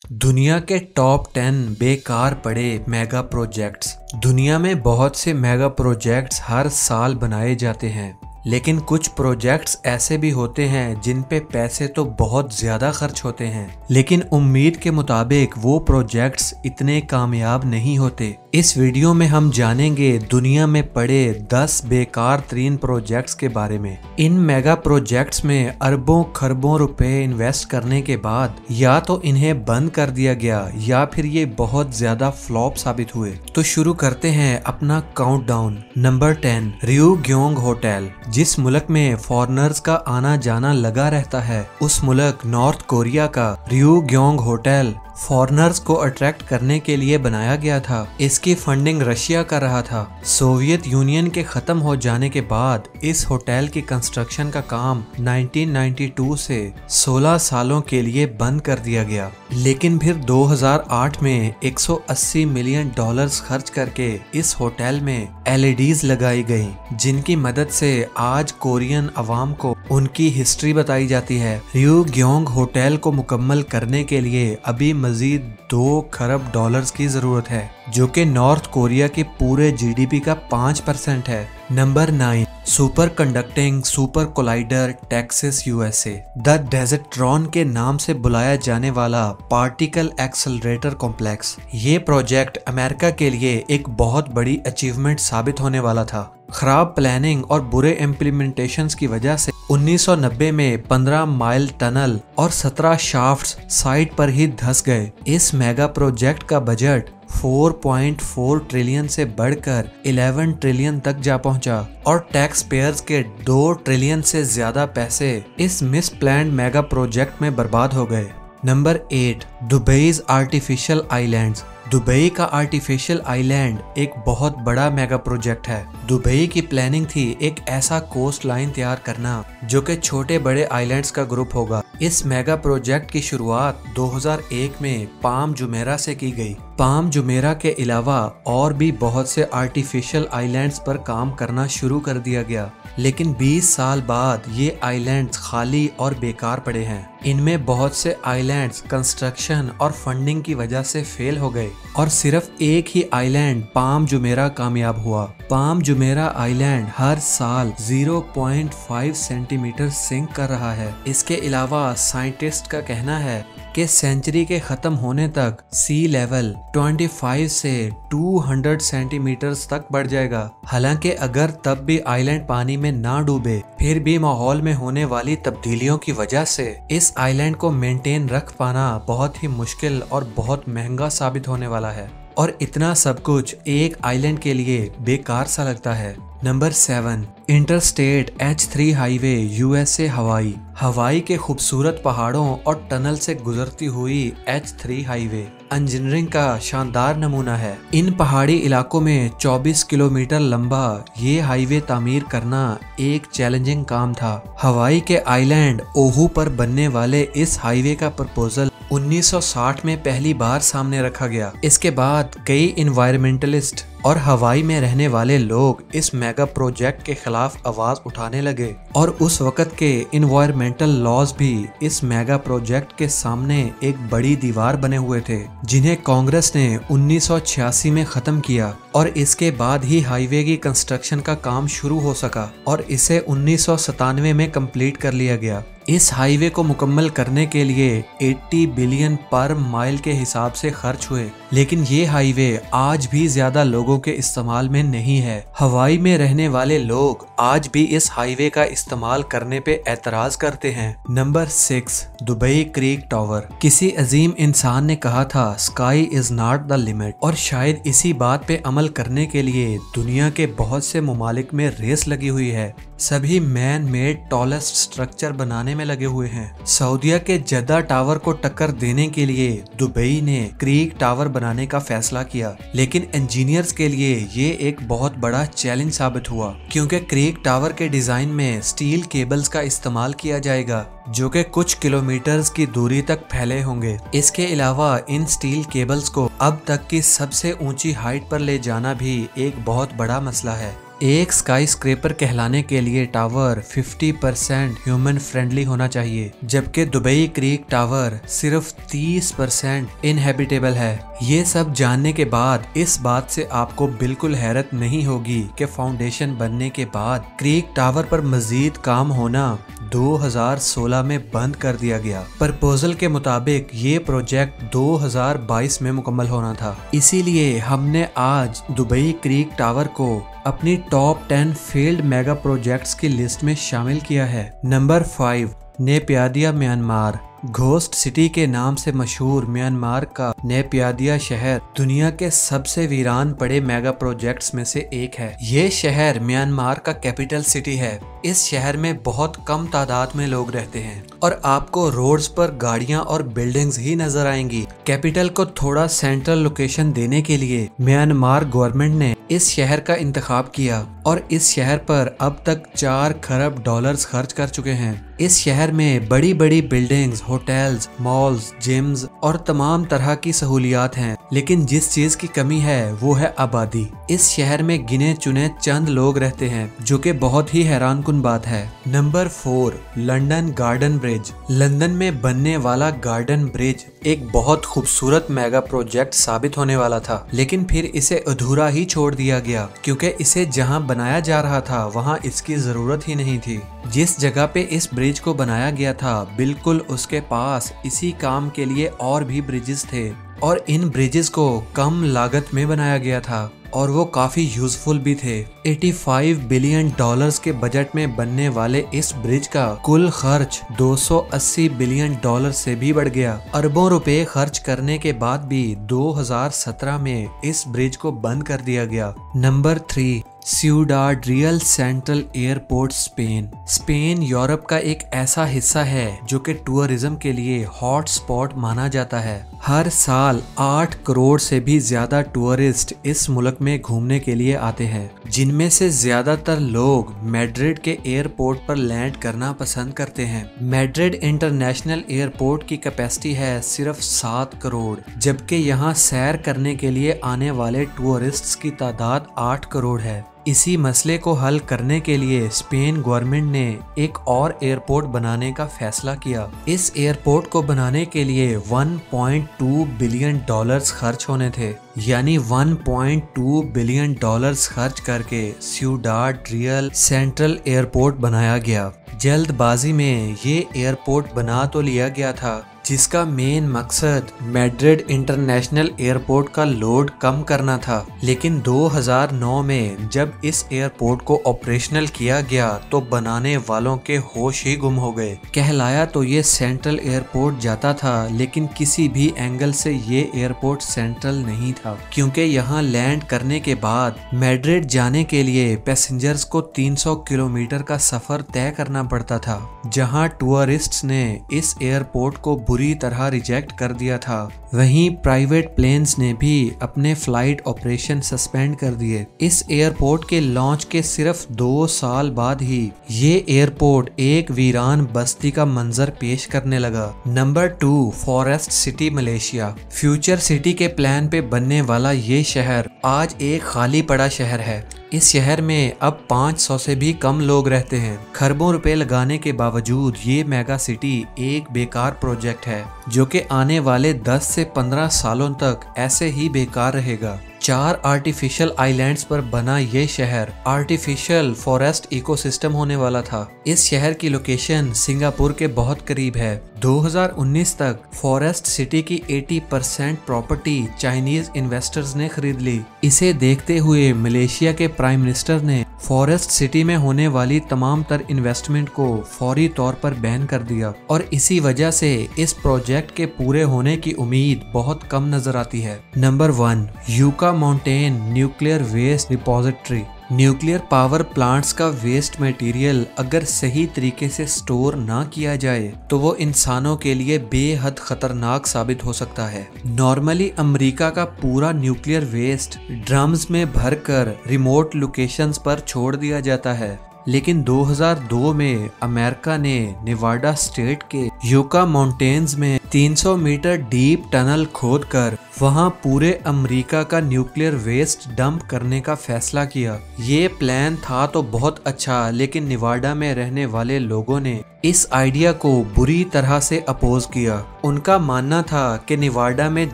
दुनिया के टॉप 10 बेकार पड़े मेगा प्रोजेक्ट्स। दुनिया में बहुत से मेगा प्रोजेक्ट्स हर साल बनाए जाते हैं, लेकिन कुछ प्रोजेक्ट्स ऐसे भी होते हैं जिन पे पैसे तो बहुत ज्यादा खर्च होते हैं, लेकिन उम्मीद के मुताबिक वो प्रोजेक्ट्स इतने कामयाब नहीं होते। इस वीडियो में हम जानेंगे दुनिया में पड़े 10 बेकार तरीन प्रोजेक्ट्स के बारे में। इन मेगा प्रोजेक्ट्स में अरबों खरबों रुपए इन्वेस्ट करने के बाद या तो इन्हें बंद कर दिया गया या फिर ये बहुत ज्यादा फ्लॉप साबित हुए। तो शुरू करते हैं अपना काउंटडाउन। Number 10, रियूग्योंग hotel. जिस मुल्क में फॉरेनर्स का आना जाना लगा रहता है, उस मुल्क नॉर्थ कोरिया का रियूग्योंग होटल फॉरेनर्स को अट्रैक्ट करने के लिए बनाया गया था। इसकी फंडिंग रशिया कर रहा था। सोवियत यूनियन के खत्म हो जाने के बाद इस होटल की कंस्ट्रक्शन का काम 1992 से 16 सालों के लिए बंद कर दिया गया, लेकिन फिर 2008 में $180 मिलियन खर्च करके इस होटल में LEDs लगाई गई, जिनकी मदद से आज कोरियन अवाम को उनकी हिस्ट्री बताई जाती है। रियूग्योंग होटल को मुकम्मल करने के लिए अभी मजीद $2 खरब की जरूरत है, जो कि नॉर्थ कोरिया के पूरे GDP का 5% है। नंबर 9, superconducting super collider Texas USA। The Desertron के नाम से बुलाया जाने वाला पार्टिकल एक्सेलरेटर कॉम्प्लेक्स, ये प्रोजेक्ट अमेरिका के लिए एक बहुत बड़ी अचीवमेंट साबित होने वाला था। खराब प्लानिंग और बुरे इम्प्लीमेंटेशंस की वजह से 1990 में 15 माइल टनल और 17 शाफ्ट्स साइट पर ही धंस गए। इस मेगा प्रोजेक्ट का बजट 4.4 ट्रिलियन से बढ़कर 11 ट्रिलियन तक जा पहुंचा और टैक्स पेयर्स के 2 ट्रिलियन से ज्यादा पैसे इस मिस प्लान्ड मेगा प्रोजेक्ट में बर्बाद हो गए। Number 8, Dubai's artificial islands. Dubai का आर्टिफिशियल आइलैंड एक बहुत बड़ा मेगा प्रोजेक्ट है। दुबई की प्लानिंग थी एक ऐसा कोस्ट लाइन तैयार करना जो कि छोटे बड़े आइलैंड्स का ग्रुप होगा। इस मेगा प्रोजेक्ट की शुरुआत 2001 में पाम जुमेरा से की गई। पाम जुमेरा के अलावा और भी बहुत से आर्टिफिशियल आइलैंड्स पर काम करना शुरू कर दिया गया, लेकिन 20 साल बाद ये आइलैंड्स खाली और बेकार पड़े हैं। इनमें बहुत से आइलैंड्स कंस्ट्रक्शन और फंडिंग की वजह से फेल हो गए और सिर्फ एक ही आइलैंड पाम जुमेरा कामयाब हुआ। पाम जुमेरा आइलैंड हर साल 0.5 सेंटीमीटर सिंक कर रहा है। इसके अलावा साइंटिस्ट का कहना है कि सेंचुरी के खत्म होने तक सी लेवल 25 से 200 सेंटीमीटर तक बढ़ जाएगा। हालांकि अगर तब भी आइलैंड पानी में ना डूबे, फिर भी माहौल में होने वाली तब्दीलियों की वजह से इस आइलैंड को मेंटेन रख पाना बहुत ही मुश्किल और बहुत महंगा साबित होने वाला है। और इतना सब कुछ एक आइलैंड के लिए बेकार सा लगता है। Number 7, interstate H3 highway USA हवाई। हवाई के खूबसूरत पहाड़ों और टनल से गुजरती हुई H3 हाईवे इंजीनियरिंग का शानदार नमूना है। इन पहाड़ी इलाकों में 24 किलोमीटर लंबा ये हाईवे तामीर करना एक चैलेंजिंग काम था। हवाई के आइलैंड ओहू पर बनने वाले इस हाईवे का प्रपोजल 1960 में पहली बार सामने रखा गया। इसके बाद कई इन्वायरमेंटलिस्ट और हवाई में रहने वाले लोग इस मेगा प्रोजेक्ट के खिलाफ आवाज उठाने लगे और उस वक्त के इन्वायरमेंटल लॉज भी इस मेगा प्रोजेक्ट के सामने एक बड़ी दीवार बने हुए थे, जिन्हें कांग्रेस ने 1986 में खत्म किया और इसके बाद ही हाईवे की कंस्ट्रक्शन का काम शुरू हो सका और इसे 1997 में कंप्लीट कर लिया गया। इस हाईवे को मुकम्मल करने के लिए 80 बिलियन पर माइल के हिसाब से खर्च हुए, लेकिन ये हाईवे आज भी ज्यादा लोगों के इस्तेमाल में नहीं है। हवाई में रहने वाले लोग आज भी इस हाईवे का इस्तेमाल करने पे एतराज करते हैं। Number 6, Dubai creek tower. किसी अजीम इंसान ने कहा था sky is not the limit, और शायद इसी बात पे अमल करने के लिए दुनिया के बहुत से मुमालिक में रेस लगी हुई है। सभी मैन मेड टॉलेस्ट स्ट्रक्चर बनाने में लगे हुए हैं। सऊदीया के जद्दा टावर को टक्कर देने के लिए दुबई ने क्रीक टावर बनाने का फैसला किया, लेकिन इंजीनियर्स के लिए ये एक बहुत बड़ा चैलेंज साबित हुआ, क्योंकि क्रीक टावर के डिजाइन में स्टील केबल्स का इस्तेमाल किया जाएगा जो कि कुछ किलोमीटर्स की दूरी तक फैले होंगे। इसके अलावा इन स्टील केबल्स को अब तक की सबसे ऊंची हाइट पर ले जाना भी एक बहुत बड़ा मसला है। एक स्काई स्क्रेपर कहलाने के लिए टावर 50% ह्यूमन फ्रेंडली होना चाहिए, जबकि दुबई क्रीक टावर सिर्फ 30% इनहेबिटेबल है। ये सब जानने के बाद इस बात से आपको बिल्कुल हैरत नहीं होगी कि फाउंडेशन बनने के बाद क्रीक टावर पर मजीद काम होना 2016 में बंद कर दिया गया। प्रपोजल के मुताबिक ये प्रोजेक्ट 2022 में मुकम्मल होना था। इसीलिए हमने आज दुबई क्रीक टावर को अपनी टॉप 10 फेल्ड मेगा प्रोजेक्ट्स की लिस्ट में शामिल किया है। Number 5, Naypyidaw Myanmar. Ghost city के नाम से मशहूर म्यांमार का नेपियादिया शहर दुनिया के सबसे वीरान पड़े मेगा प्रोजेक्ट्स में से एक है। ये शहर म्यांमार का कैपिटल सिटी है। इस शहर में बहुत कम तादाद में लोग रहते हैं और आपको रोड्स पर गाड़ियां और बिल्डिंग्स ही नजर आएंगी। कैपिटल को थोड़ा सेंट्रल लोकेशन देने के लिए म्यांमार गवर्नमेंट ने इस शहर का इंतखाब किया और इस शहर पर अब तक 4 खरब डॉलर्स खर्च कर चुके हैं। इस शहर में बड़ी बड़ी बिल्डिंग्स, होटल्स, मॉल्स, जिम्स और तमाम तरह की सहूलियात हैं, लेकिन जिस चीज की कमी है वो है आबादी। इस शहर में गिने चुने चंद लोग रहते हैं, जो कि बहुत ही हैरानकुन बात है। Number 4, London garden bridge. London में बनने वाला गार्डन ब्रिज एक बहुत खूबसूरत मेगा प्रोजेक्ट साबित होने वाला था, लेकिन फिर इसे अधूरा ही छोड़ दिया गया क्योंकि इसे जहां बनाया जा रहा था वहां इसकी जरूरत ही नहीं थी। जिस जगह पे इस ब्रिज को बनाया गया था बिल्कुल उसके पास इसी काम के लिए और भी ब्रिजेस थे और इन ब्रिजेस को कम लागत में बनाया गया था और वो काफी यूजफुल भी थे। 85 बिलियन डॉलर्स के बजट में बनने वाले इस ब्रिज का कुल खर्च 280 बिलियन डॉलर से भी बढ़ गया। अरबों रुपए खर्च करने के बाद भी 2017 में इस ब्रिज को बंद कर दिया गया। Number 3, Ciudad Real Central Airport Spain. Spain Europe का एक ऐसा हिस्सा है जो कि टूरिज्म के लिए हॉट स्पॉट माना जाता है। हर साल 8 करोड़ से भी ज्यादा टूरिस्ट इस मुल्क में घूमने के लिए आते हैं, जिनमें से ज्यादातर लोग मैड्रिड के एयरपोर्ट पर लैंड करना पसंद करते हैं। मैड्रिड इंटरनेशनल एयरपोर्ट की कैपेसिटी है सिर्फ 7 करोड़, जबकि यहाँ सैर करने के लिए आने वाले टूरिस्ट्स की तादाद 8 करोड़ है। इसी मसले को हल करने के लिए स्पेन गवर्नमेंट ने एक और एयरपोर्ट बनाने का फैसला किया। इस एयरपोर्ट को बनाने के लिए 1.2 बिलियन डॉलर्स खर्च होने थे, यानी 1.2 बिलियन डॉलर्स खर्च करके सिउडाड रियल सेंट्रल एयरपोर्ट बनाया गया। जल्दबाजी में ये एयरपोर्ट बना तो लिया गया था, जिसका मेन मकसद मैड्रिड इंटरनेशनल एयरपोर्ट का लोड कम करना था, लेकिन 2009 में जब इस एयरपोर्ट को ऑपरेशनल किया गया तो बनाने वालों के होश ही गुम हो गए। कहलाया तो ये सेंट्रल एयरपोर्ट जाता था, लेकिन किसी भी एंगल से ये एयरपोर्ट सेंट्रल नहीं था, क्योंकि यहाँ लैंड करने के बाद मैड्रिड जाने के लिए पैसेंजर्स को 300 किलोमीटर का सफर तय करना पड़ता था, जहाँ टूरिस्ट्स ने इस एयरपोर्ट को बुरी तरह रिजेक्ट कर दिया था। वहीं प्राइवेट प्लेन्स ने भी अपने फ्लाइट ऑपरेशन सस्पेंड कर दिए। इस एयरपोर्ट के लॉन्च के सिर्फ 2 साल बाद ही ये एयरपोर्ट एक वीरान बस्ती का मंजर पेश करने लगा। Number 2, forest city Malaysia. Future city के प्लान पे बनने वाला ये शहर आज एक खाली पड़ा शहर है। इस शहर में अब 500 से भी कम लोग रहते हैं। खरबों रुपए लगाने के बावजूद ये मेगा सिटी एक बेकार प्रोजेक्ट है, जो कि आने वाले 10 से 15 सालों तक ऐसे ही बेकार रहेगा। 4 आर्टिफिशियल आइलैंड्स पर बना ये शहर आर्टिफिशियल फॉरेस्ट इकोसिस्टम होने वाला था। इस शहर की लोकेशन सिंगापुर के बहुत करीब है। 2019 तक फॉरेस्ट सिटी की 80% प्रॉपर्टी चाइनीज इन्वेस्टर्स ने खरीद ली। इसे देखते हुए मलेशिया के प्राइम मिनिस्टर ने फॉरेस्ट सिटी में होने वाली तमाम तर इन्वेस्टमेंट को फौरी तौर पर बैन कर दिया और इसी वजह से इस प्रोजेक्ट के पूरे होने की उम्मीद बहुत कम नजर आती है। Number 1, Yucca mountain nuclear waste repository. Nuclear power plants का वेस्ट मटेरियल अगर सही तरीके से स्टोर ना किया जाए तो वो इंसानों के लिए बेहद खतरनाक साबित हो सकता है। नॉर्मली अमेरिका का पूरा न्यूक्लियर वेस्ट ड्रम्स में भरकर रिमोट लोकेशंस पर छोड़ दिया जाता है, लेकिन 2002 में अमेरिका ने नेवाडा स्टेट के यूका माउंटेन्स में 300 मीटर डीप टनल खोदकर वहां पूरे अमेरिका का न्यूक्लियर वेस्ट डंप करने का फैसला किया। ये प्लान था तो बहुत अच्छा, लेकिन नेवाडा में रहने वाले लोगों ने इस आइडिया को बुरी तरह से अपोज किया। उनका मानना था कि नेवाडा में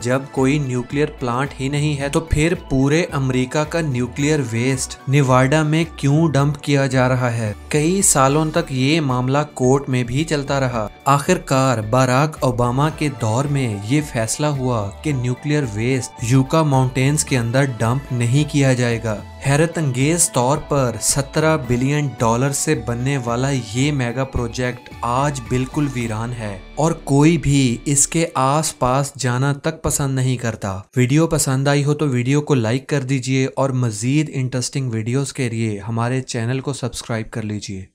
जब कोई न्यूक्लियर प्लांट ही नहीं है तो फिर पूरे अमेरिका का न्यूक्लियर वेस्ट नेवाडा में क्यों डंप किया जा रहा है। कई सालों तक ये मामला कोर्ट में भी चलता रहा। आखिरकार बराक ओबामा के दौर में ये फैसला हुआ कि न्यूक्लियर वेस्ट यूका माउंटेन्स के अंदर डंप नहीं किया जाएगा। हैरत अंगेज तौर पर $17 बिलियन से बनने वाला ये मेगा प्रोजेक्ट आज बिल्कुल वीरान है और कोई भी इसके आसपास जाना तक पसंद नहीं करता। वीडियो पसंद आई हो तो वीडियो को लाइक कर दीजिए और मजीद इंटरेस्टिंग वीडियोस के लिए हमारे चैनल को सब्सक्राइब कर लीजिए।